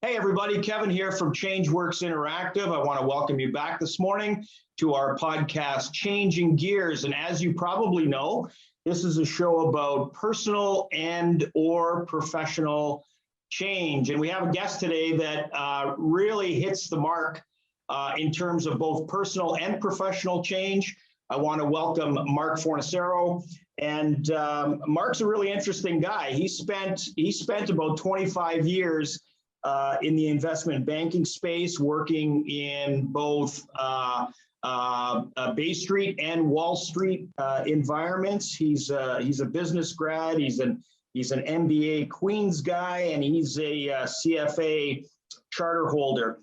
Hey everybody, Kevin here from ChangeWorks Interactive. I want to welcome you back this morning to our podcast, Changing Gears. And as you probably know, this is a show about personal and or professional change. And we have a guest today that really hits the mark in terms of both personal and professional change. I want to welcome Mark Fornasiero. And Mark's a really interesting guy. He spent about 25 years in the investment banking space, working in both Bay Street and Wall Street environments. He's a business grad. He's an MBA Queens guy, and he's a CFA charter holder.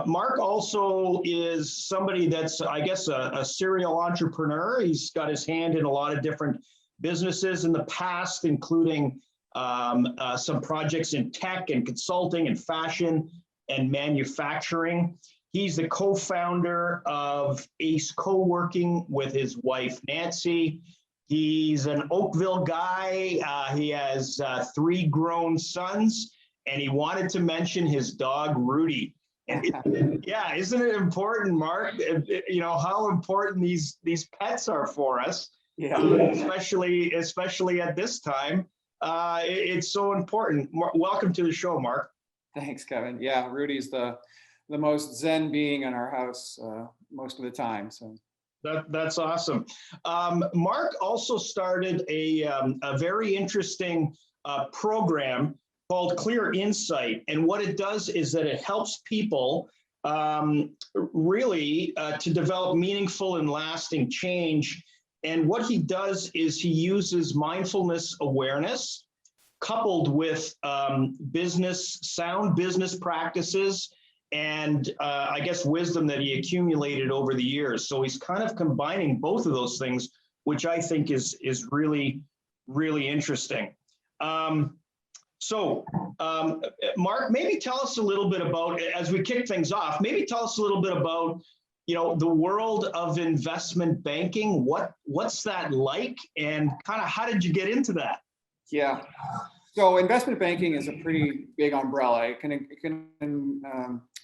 Mark also is somebody that's, I guess, a serial entrepreneur. He's got his hand in a lot of different businesses in the past, including some projects in tech and consulting and fashion and manufacturing. He's the co-founder of Ace Co-working with his wife, Nancy. He's an Oakville guy. He has 3 grown sons, and he wanted to mention his dog, Rudy. And yeah, isn't it important, Mark? You know, how important these pets are for us, especially at this time. It's so important. Welcome to the show, Mark. Thanks, Kevin. Yeah, Rudy's the most zen being in our house most of the time. So that's awesome. Mark also started a very interesting program called Clear Insight, and what it does is that it helps people really to develop meaningful and lasting change. And what he does is he uses mindfulness awareness coupled with sound business practices and I guess wisdom that he accumulated over the years. So he's kind of combining both of those things, which I think is really, really interesting. Mark, maybe tell us a little bit about, as we kick things off, maybe tell us a little bit about the world of investment banking. What's that like, and kind of how did you get into that? Yeah, so investment banking is a pretty big umbrella. It can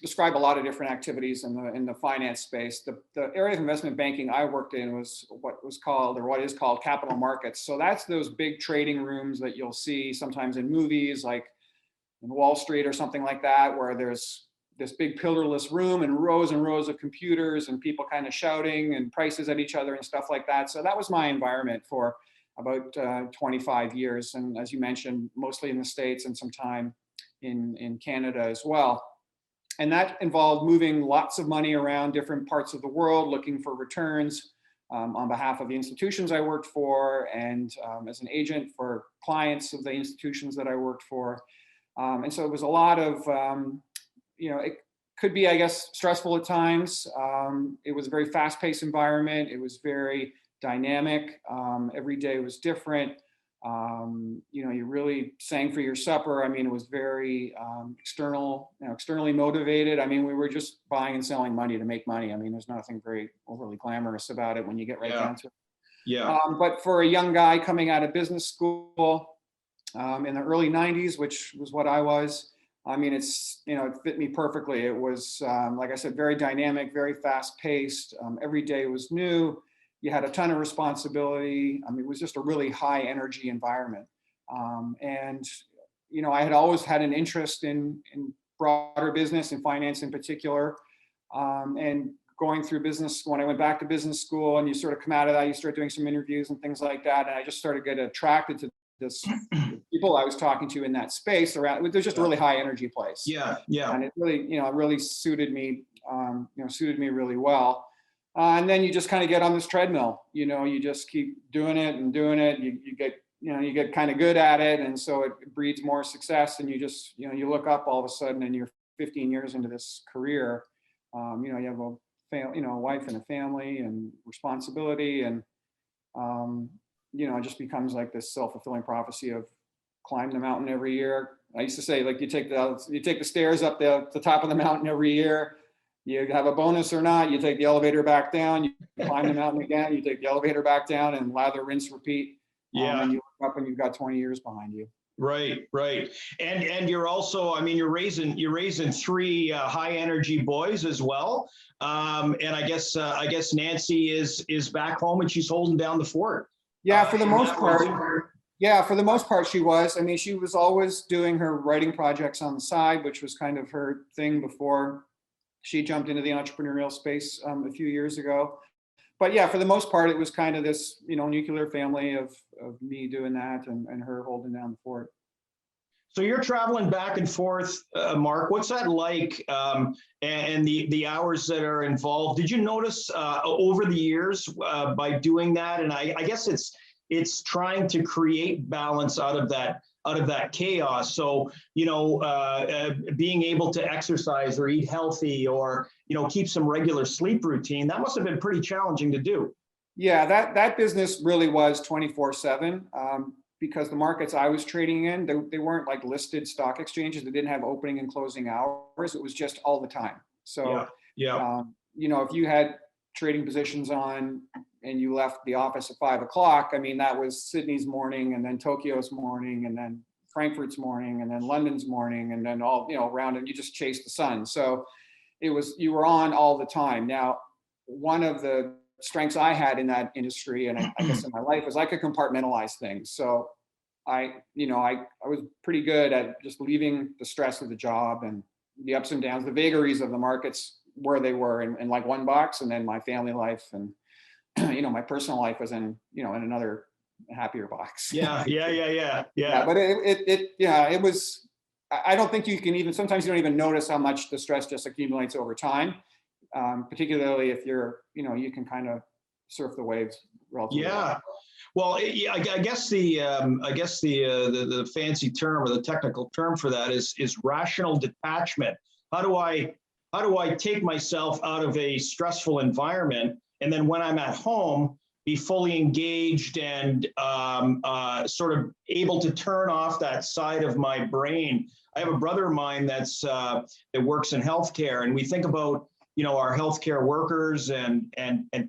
describe a lot of different activities in the finance space. The area of investment banking I worked in was what is called capital markets. So that's those big trading rooms that you'll see sometimes in movies, like in Wall Street or something like that, where there's this big pillarless room and rows of computers and people kind of shouting and prices at each other and stuff like that. So that was my environment for about 25 years. And as you mentioned, mostly in the States and some time in Canada as well. And that involved moving lots of money around different parts of the world, looking for returns on behalf of the institutions I worked for, and as an agent for clients of the institutions that I worked for. And so it was a lot of, it could be, I guess, stressful at times. It was a very fast-paced environment. It was very dynamic. Every day was different. You really sang for your supper. I mean, it was very externally motivated. I mean, we were just buying and selling money to make money. I mean, there's nothing very overly glamorous about it when you get right down to it. Yeah. But for a young guy coming out of business school in the early 90s, which was what I was, I mean, it fit me perfectly. It was, like I said, very dynamic, very fast paced. Every day was new. You had a ton of responsibility. I mean, it was just a really high energy environment. And I had always had an interest in broader business and finance in particular. And going through business, when I went back to business school and you sort of come out of that, you start doing some interviews and things like that. And I just started getting attracted to this people I was talking to in that space around. It was just a really high energy place. Yeah. And it really suited me, suited me really well. And then you just kind of get on this treadmill. You just keep doing it and doing it. You get kind of good at it, and so it breeds more success. And you just you look up all of a sudden, and you're 15 years into this career. You have a wife and a family and responsibility, and it just becomes like this self-fulfilling prophecy of climb the mountain every year. I used to say, like, you take the stairs up the top of the mountain every year. You have a bonus or not, you take the elevator back down, you climb the mountain again, you take the elevator back down, and lather, rinse, repeat. Yeah. And you look up and you've got 20 years behind you. Right, right. And you're also, I mean, you're raising three high energy boys as well. And I guess Nancy is back home and she's holding down the fort. Yeah, for the In most that way part. too. Yeah, for the most part, she was. I mean, she was always doing her writing projects on the side, which was kind of her thing before she jumped into the entrepreneurial space a few years ago. But yeah, for the most part, it was kind of this, nuclear family of me doing that and her holding down the fort. So you're traveling back and forth, Mark. What's that like? And the hours that are involved. Did you notice over the years by doing that? And I guess it's trying to create balance out of that chaos. So being able to exercise or eat healthy or keep some regular sleep routine. That must have been pretty challenging to do. Yeah, that business really was 24/7 because the markets I was trading in, they weren't like listed stock exchanges. They didn't have opening and closing hours. It was just all the time. So, Yeah, yeah, if you had trading positions on and you left the office at 5 o'clock, I mean, that was Sydney's morning and then Tokyo's morning and then Frankfurt's morning and then London's morning and then all, around and you just chased the sun. So you were on all the time. Now, one of the strengths I had in that industry and I guess in my life is I could compartmentalize things. So I was pretty good at just leaving the stress of the job and the ups and downs, the vagaries of the markets where they were in like one box, and then my family life and my personal life was in another happier box. yeah, yeah. Yeah, but it was. I don't think you can even. Sometimes you don't even notice how much the stress just accumulates over time. Particularly if you can kind of surf the waves relatively well. Yeah. Well, I guess the fancy term or the technical term for that is rational detachment. How do I take myself out of a stressful environment, and then when I'm at home, be fully engaged and sort of able to turn off that side of my brain. I have a brother of mine that works in healthcare, and we think about our healthcare workers and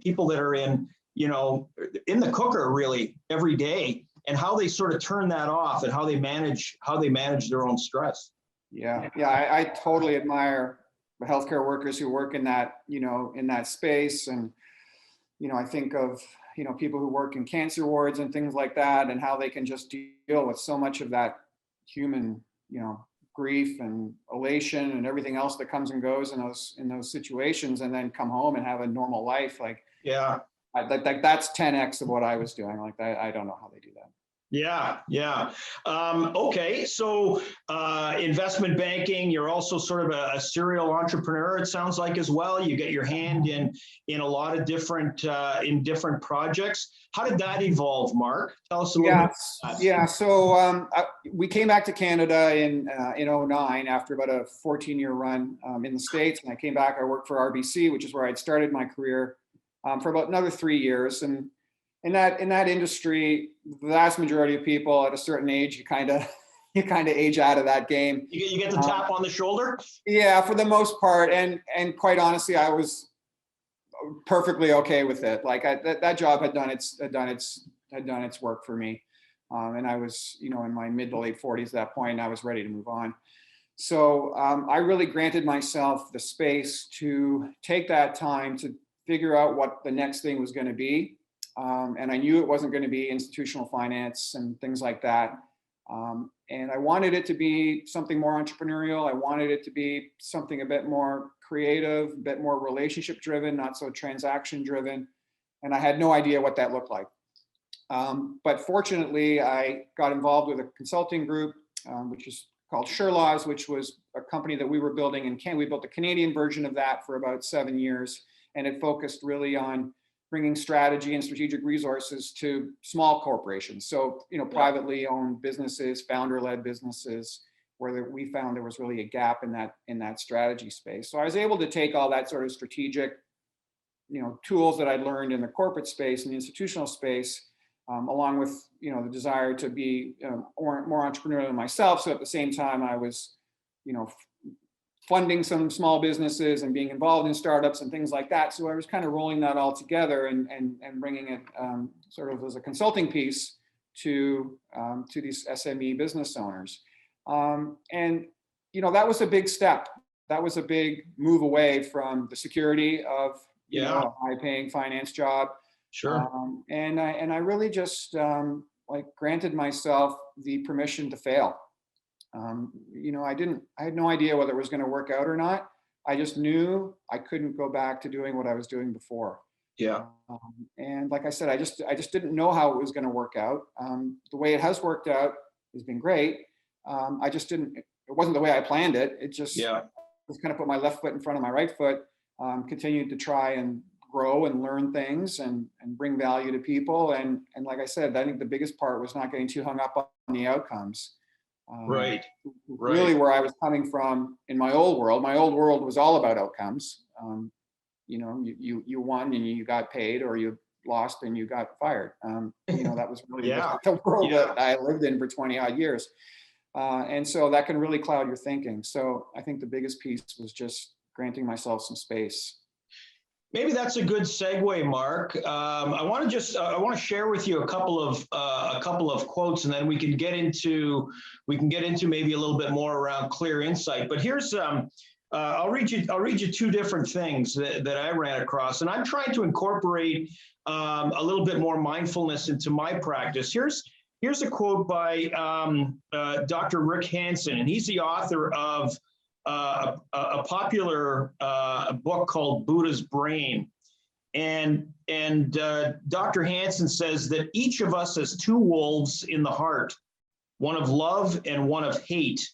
people that are in the cooker really every day, and how they sort of turn that off and how they manage their own stress. Yeah, I totally admire the healthcare workers who work in that in that space, and I think of people who work in cancer wards and things like that, and how they can just deal with so much of that human grief and elation and everything else that comes and goes in those situations, and then come home and have a normal life. Like, Yeah. That's 10x of what I was doing. Like, I don't know how they do that. Yeah. Okay, so investment banking, you're also sort of a serial entrepreneur, it sounds like, as well. You get your hand in a lot of different projects. How did that evolve, Mark? Tell us a little bit about that. Yeah. So we came back to Canada in 2009 after about a 14-year run in the States. And I came back, I worked for RBC, which is where I'd started my career, for about another 3 years. And in that industry, the vast majority of people at a certain age, you kind of age out of that game. You get the tap on the shoulder? Yeah, for the most part. And quite honestly, I was perfectly okay with it. Like, that job had done its work for me. And I was, in my mid to late 40s at that point, and I was ready to move on. So I really granted myself the space to take that time to figure out what the next thing was going to be. And I knew it wasn't going to be institutional finance and things like that. And I wanted it to be something more entrepreneurial. I wanted it to be something a bit more creative, a bit more relationship driven, not so transaction driven. And I had no idea what that looked like. But fortunately, I got involved with a consulting group, which is called Sherlaws, which was a company that we were building in Canada. We built the Canadian version of that for about 7 years. And it focused really on bringing strategy and strategic resources to small corporations. So, privately owned businesses, founder-led businesses, where we found there was really a gap in that strategy space. So I was able to take all that sort of strategic, tools that I'd learned in the corporate space and the institutional space, along with, the desire to be more entrepreneurial myself. So at the same time, I was, funding some small businesses and being involved in startups and things like that. So I was kind of rolling that all together and bringing it sort of as a consulting piece to these SME business owners. And, that was a big step. That was a big move away from the security of, Yeah, a high paying finance job. sure. And I really just granted myself the permission to fail. I had no idea whether it was going to work out or not. I just knew I couldn't go back to doing what I was doing before. Yeah, And like I said, I just didn't know how it was going to work out. The way it has worked out has been great. I just didn't. It wasn't the way I planned it. It just yeah. kind of put my left foot in front of my right foot. Continued to try and grow and learn things and bring value to people. And like I said, I think the biggest part was not getting too hung up on the outcomes. Right, Really, right. where I was coming from in my old world was all about outcomes. You won and you got paid, or you lost and you got fired. That was really Yeah, the world yeah. that I lived in for 20 odd years. And so that can really cloud your thinking. So I think the biggest piece was just granting myself some space. Maybe that's a good segue, Mark. I want to share with you a couple of quotes, and then we can get into maybe a little bit more around clear insight. But here's I'll read you two different things that I ran across, and I'm trying to incorporate a little bit more mindfulness into my practice. Here's a quote by Dr. Rick Hanson, and he's the author of a popular book called Buddha's Brain. And Dr. Hanson says that each of us has two wolves in the heart, one of love and one of hate.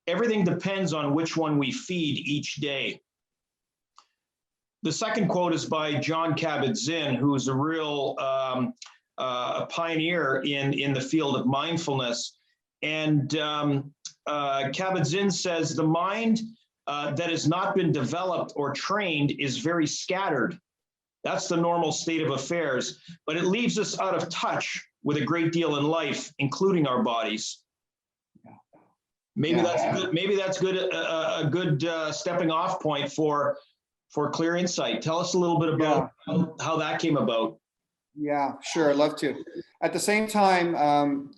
Everything depends on which one we feed each day. The second quote is by John Kabat-Zinn, who's a real a pioneer in the field of mindfulness. And Kabat-Zinn says, the mind that has not been developed or trained is very scattered. That's the normal state of affairs, but it leaves us out of touch with a great deal in life, including our bodies. Maybe that's good. Maybe that's good. A good stepping off point for clear insight. Tell us a little bit about how that came about. Yeah, sure. I'd love to. At the same time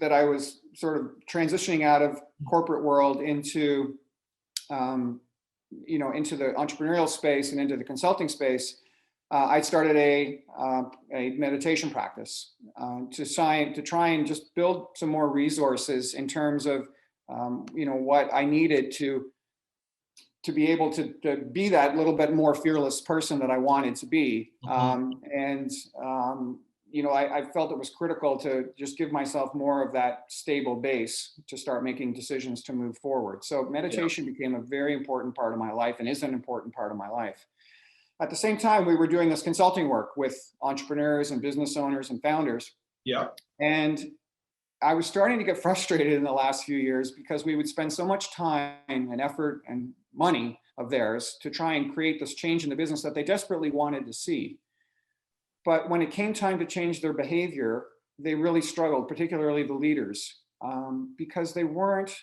that I was sort of transitioning out of corporate world into, into the entrepreneurial space and into the consulting space, I started a meditation practice to try and just build some more resources in terms of, what I needed to be able to be that little bit more fearless person that I wanted to be. I felt it was critical to just give myself more of that stable base to start making decisions to move forward. So meditation became a very important part of my life and is an important part of my life. At the same time, we were doing this consulting work with entrepreneurs and business owners and founders. Yeah. And I was starting to get frustrated in the last few years because we would spend so much time and effort and money of theirs to try and create this change in the business that they desperately wanted to see. But when it came time to change their behavior, they really struggled, particularly the leaders, because they weren't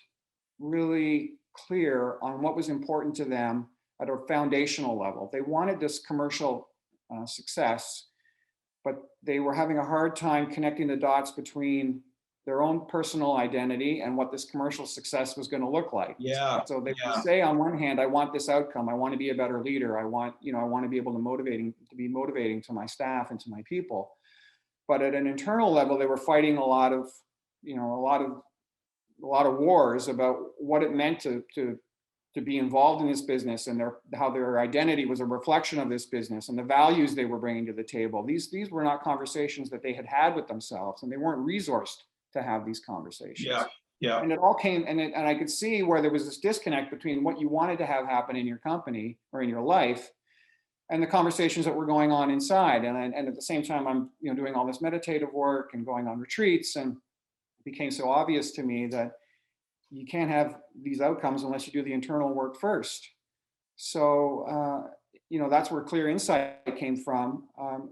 really clear on what was important to them at a foundational level. They wanted this commercial success, but they were having a hard time connecting the dots between their own personal identity and what this commercial success was going to look like. Yeah. So they would say, on one hand, I want this outcome. I want to be a better leader. I want to be able to be motivating to my staff and to my people. But at an internal level, they were fighting a lot of wars about what it meant to be involved in this business, and how their identity was a reflection of this business and the values they were bringing to the table. These were not conversations that they had with themselves, and they weren't resourced to have these conversations. Yeah. And it all came, and I could see where there was this disconnect between what you wanted to have happen in your company or in your life and the conversations that were going on inside. And at the same time, I'm doing all this meditative work and going on retreats, and it became so obvious to me that you can't have these outcomes unless you do the internal work first. So, that's where clear insight came from.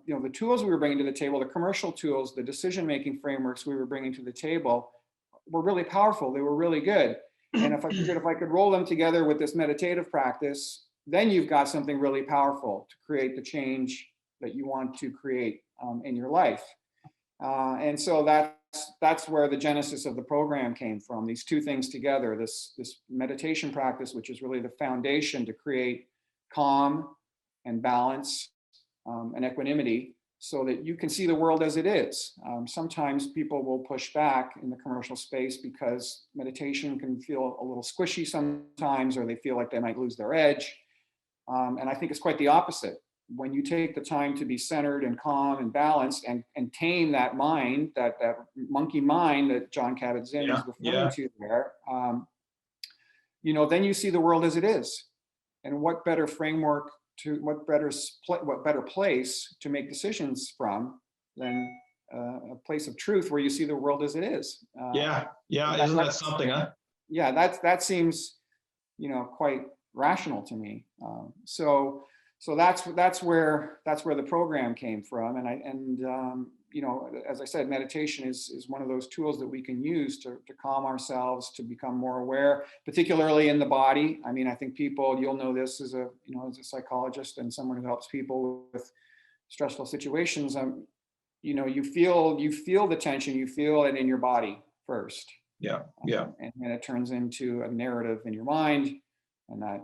The tools we were bringing to the table, the commercial tools, the decision-making frameworks we were bringing to the table were really powerful. They were really good. And if I could roll them together with this meditative practice, then you've got something really powerful to create the change that you want to create in your life. And so that's that's where the genesis of the program came from. These two things together, this meditation practice, which is really the foundation to create calm and balance and equanimity, so that you can see the world as it is. Sometimes people will push back in the commercial space because meditation can feel a little squishy sometimes, or they feel like they might lose their edge. And I think it's quite the opposite. When you take the time to be centered and calm and balanced and tame that mind, that monkey mind that John Kabat-Zinn is referring to there, then you see the world as it is. And what better framework what better place to make decisions from than a place of truth where you see the world as it is. Isn't that something, huh? Yeah, that seems, quite rational to me. So that's where the program came from. And as I said, meditation is one of those tools that we can use to calm ourselves, to become more aware, particularly in the body. I mean, I think you'll know this as a psychologist and someone who helps people with stressful situations. You feel the tension, you feel it in your body first. And then it turns into a narrative in your mind, and that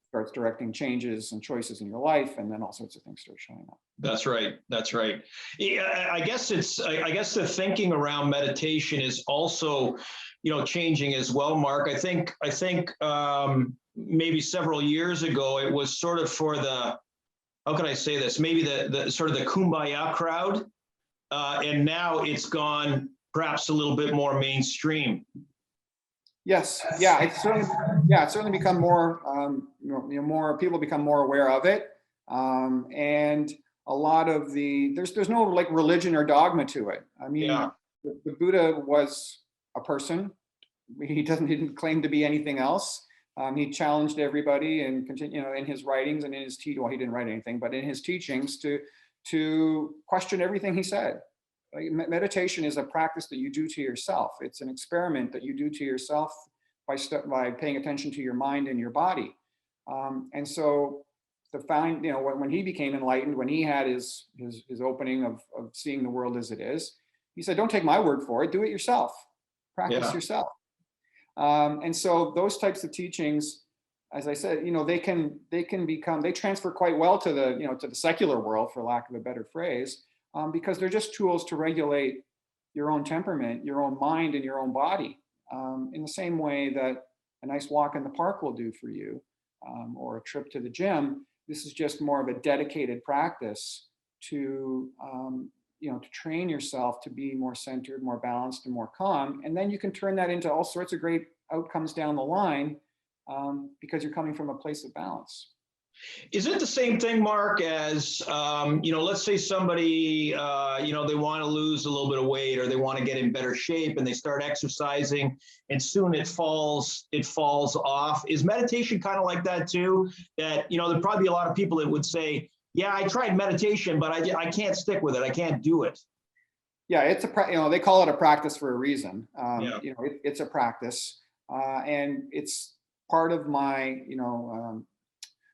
starts directing changes and choices in your life, and then all sorts of things start showing up. That's right. Yeah, I guess the thinking around meditation is also, changing as well, Mark. I think maybe several years ago it was sort of for the, how can I say this? Maybe the sort of the kumbaya crowd, and now it's gone perhaps a little bit more mainstream. Yes, yeah, it's certainly become more, more people become more aware of it, and a lot of there's no like religion or dogma to it. I mean, the Buddha was a person. He didn't claim to be anything else. He challenged everybody and continue, in his writings and in his well, he didn't write anything, but in his teachings to question everything he said. Meditation is a practice that you do to yourself. It's an experiment that you do to yourself by paying attention to your mind and your body. And so when he became enlightened, when he had his opening of seeing the world as it is, he said, don't take my word for it, do it yourself, practice yourself. And so those types of teachings, as I said, they transfer quite well to the secular world, for lack of a better phrase. Because they're just tools to regulate your own temperament, your own mind, and your own body, in the same way that a nice walk in the park will do for you, or a trip to the gym. This is just more of a dedicated practice to train yourself to be more centered, more balanced, and more calm. And then you can turn that into all sorts of great outcomes down the line, because you're coming from a place of balance. Is it the same thing, Mark, as, let's say somebody, they want to lose a little bit of weight, or they want to get in better shape, and they start exercising, and soon it falls off. Is meditation kind of like that too? That, there'd probably be a lot of people that would say, yeah, I tried meditation, but I can't stick with it. I can't do it. Yeah, it's they call it a practice for a reason. It's a practice, and it's part of my,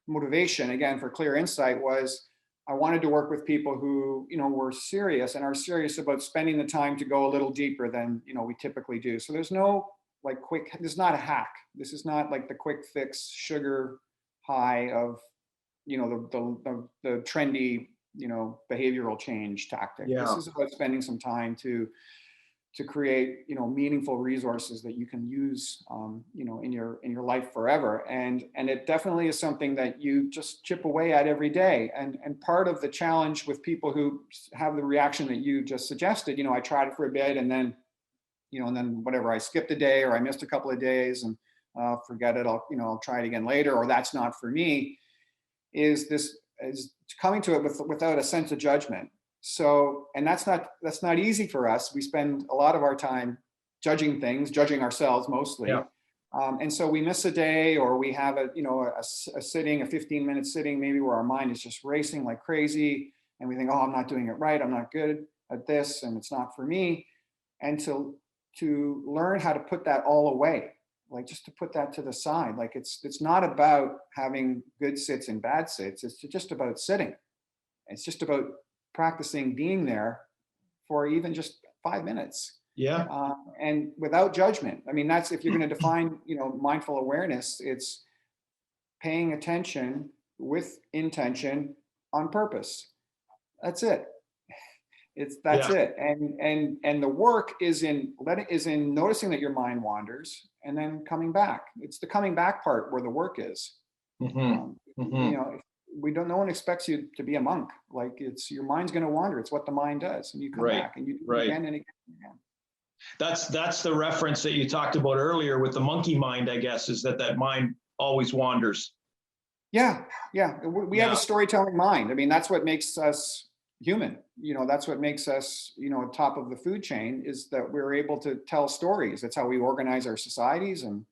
motivation, again, for Clear Insight, was I wanted to work with people who, were serious and are serious about spending the time to go a little deeper than, we typically do. So there's no this is not a hack. This is not like the quick fix sugar high of, the trendy, behavioral change tactic. Yeah. This is about spending some time to create, meaningful resources that you can use, in your life forever. And it definitely is something that you just chip away at every day. And part of the challenge with people who have the reaction that you just suggested, I tried it for a bit, and then, whatever, I skipped a day, or I missed a couple of days, and forget it. I'll try it again later, or that's not for me. Is coming to it without a sense of judgment. So, and that's not easy for us. We spend a lot of our time judging ourselves mostly. Yeah. And so we miss a day, or we have a 15-minute sitting, maybe, where our mind is just racing like crazy, and we think, oh, I'm not doing it right, I'm not good at this, and it's not for me. And to learn how to put that all away, like just to put that to the side. Like it's not about having good sits and bad sits. It's just about sitting. It's just about practicing being there for even just 5 minutes. Yeah. And without judgment. I mean, that's, if you're going to define, mindful awareness, it's paying attention with intention on purpose. That's it. That's Yeah. it. And the work is in noticing that your mind wanders and then coming back. It's the coming back part where the work is. No one expects you to be a monk. Like, it's, your mind's going to wander. It's what the mind does. And you come back and you do it again and again and again. That's the reference that you talked about earlier with the monkey mind, I guess, is that mind always wanders. Yeah. We have a storytelling mind. I mean, that's what makes us human. That's what makes us, top of the food chain, is that we're able to tell stories. That's how we organize our societies, and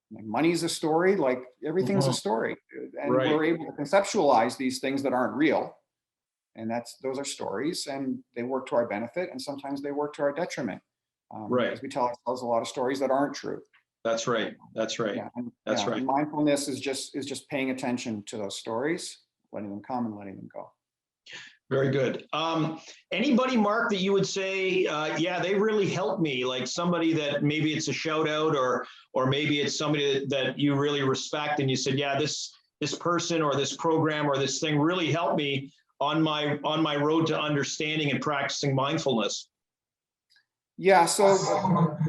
money's a story, like everything's a story. And we're able to conceptualize these things that aren't real. And those are stories, and they work to our benefit, and sometimes they work to our detriment. Because we tell ourselves a lot of stories that aren't true. That's right. Yeah, right. Mindfulness is just paying attention to those stories, letting them come and letting them go. Very good. Anybody, Mark, that you would say, they really helped me, like somebody that maybe it's a shout out, or maybe it's somebody that you really respect, and you said, this person or this program or this thing really helped me on my road to understanding and practicing mindfulness? Yeah, so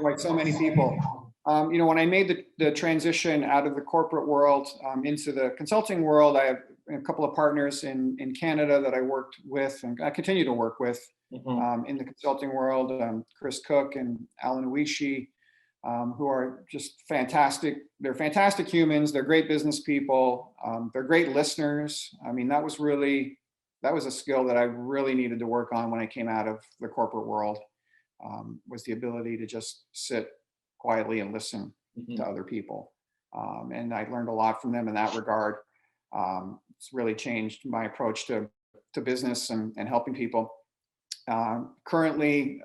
like so many people, when I made the transition out of the corporate world into the consulting world, I have a couple of partners in Canada that I worked with and I continue to work with in the consulting world, Chris Cook and Alan Uishi, who are just fantastic. They're fantastic humans. They're great business people. They're great listeners. I mean, that was a skill that I really needed to work on when I came out of the corporate world. Was the ability to just sit quietly and listen to other people. And I learned a lot from them in that regard. It's really changed my approach to business and helping people. Currently,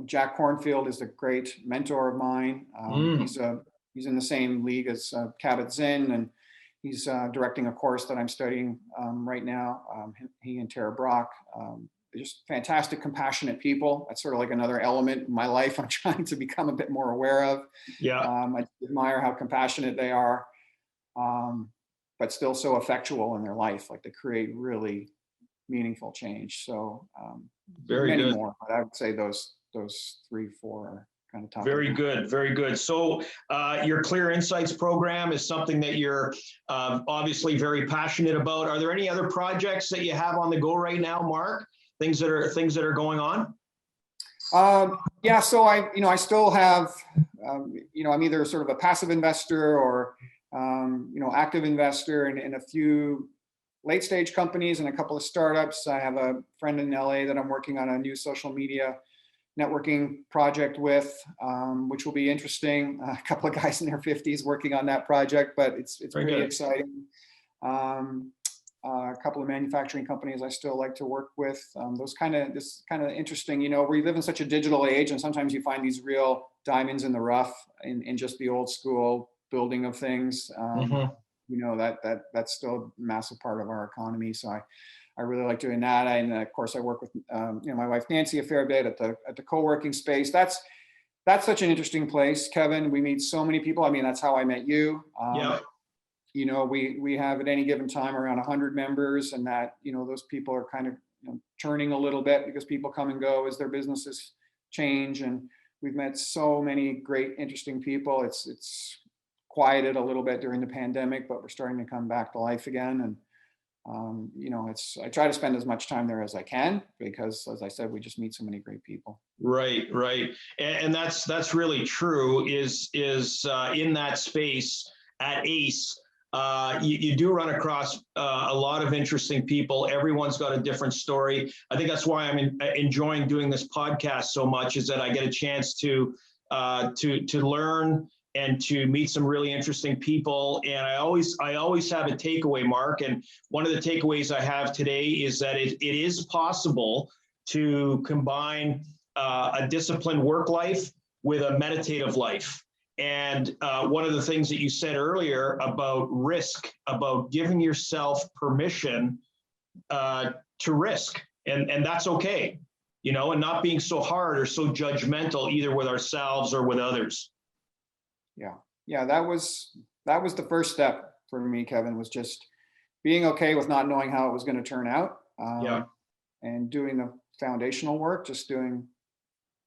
Jack Cornfield is a great mentor of mine. He's in the same league as Kabat-Zinn, and he's directing a course that I'm studying right now. He and Tara Brock. Just fantastic, compassionate people. That's sort of like another element in my life I'm trying to become a bit more aware of. I admire how compassionate they are, but still so effectual in their life. Like, they create really meaningful change. So very many good. more, but I would say those 3, 4 are kind of top. Very good, very good. So your Clear Insights program is something that you're obviously very passionate about. Are there any other projects that you have on the go right now, Mark? Things that are going on? So I still have, I'm either sort of a passive investor or, active investor in a few late stage companies and a couple of startups. I have a friend in LA that I'm working on a new social media networking project with, which will be interesting. A couple of guys in their 50s working on that project, but it's pretty exciting. A couple of manufacturing companies I still like to work with. This kind of interesting, we live in such a digital age, and sometimes you find these real diamonds in the rough in just the old school building of things. That's still a massive part of our economy. So I really like doing that. And of course I work with my wife Nancy a fair bit at the co-working space. That's such an interesting place, Kevin. We meet so many people. I mean, that's how I met you. We have at any given time around 100 members, and that, those people are kind of turning a little bit because people come and go as their businesses change. And we've met so many great, interesting people. It's quieted a little bit during the pandemic, but we're starting to come back to life again. And, I try to spend as much time there as I can, because as I said, we just meet so many great people. Right. And that's really true, is in that space at ACE, you do run across a lot of interesting people. Everyone's got a different story. I think that's why I'm enjoying doing this podcast so much, is that I get a chance to learn and to meet some really interesting people. And I always have a takeaway, Mark. And one of the takeaways I have today is that it is possible to combine a disciplined work life with a meditative life. And one of the things that you said earlier about risk, about giving yourself permission to risk, and that's okay. you know, and not being so hard or so judgmental either with ourselves or with others. Yeah, that was the first step for me, Kevin, was just being okay with not knowing how it was going to turn out. Yeah. And doing the foundational work, just doing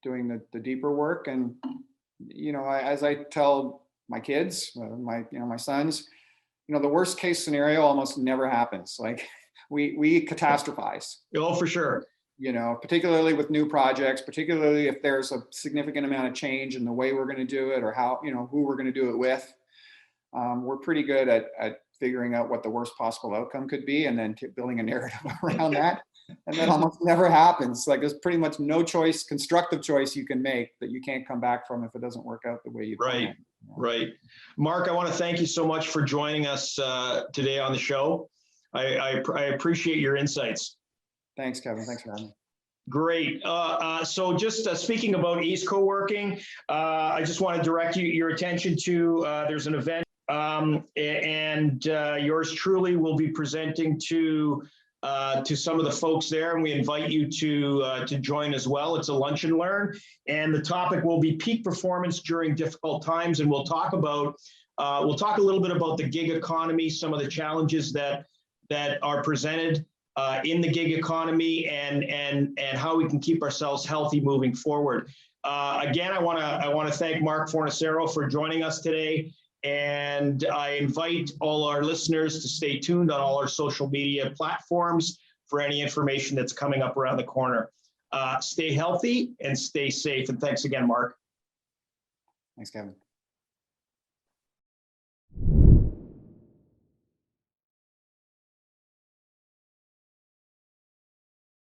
the deeper work. And, you know, as I tell my kids, my sons, you know, the worst case scenario almost never happens. Like we catastrophize. Oh, for sure. You know, particularly with new projects, particularly if there's a significant amount of change in the way we're going to do it or how, you know, who we're going to do it with. We're pretty good at figuring out what the worst possible outcome could be and then building a narrative around that. And that almost never happens. Like there's pretty much no choice, constructive choice you can make that you can't come back from if it doesn't work out the way you planned. Right. Mark, I want to thank you so much for joining us today on the show. I appreciate your insights. Thanks, Kevin. Thanks for having me. Great. So just speaking about East co-working, I just want to direct your attention to there's an event and yours truly will be presenting to some of the folks there, and we invite you to join as well. It's a lunch and learn, and the topic will be peak performance during difficult times, and we'll talk a little bit about the gig economy, some of the challenges that are presented in the gig economy, and how we can keep ourselves healthy moving forward. Again, I want to thank Mark Fornasiero for joining us today. And I invite all our listeners to stay tuned on all our social media platforms for any information that's coming up around the corner. Stay healthy and stay safe. And thanks again, Mark. Thanks, Kevin.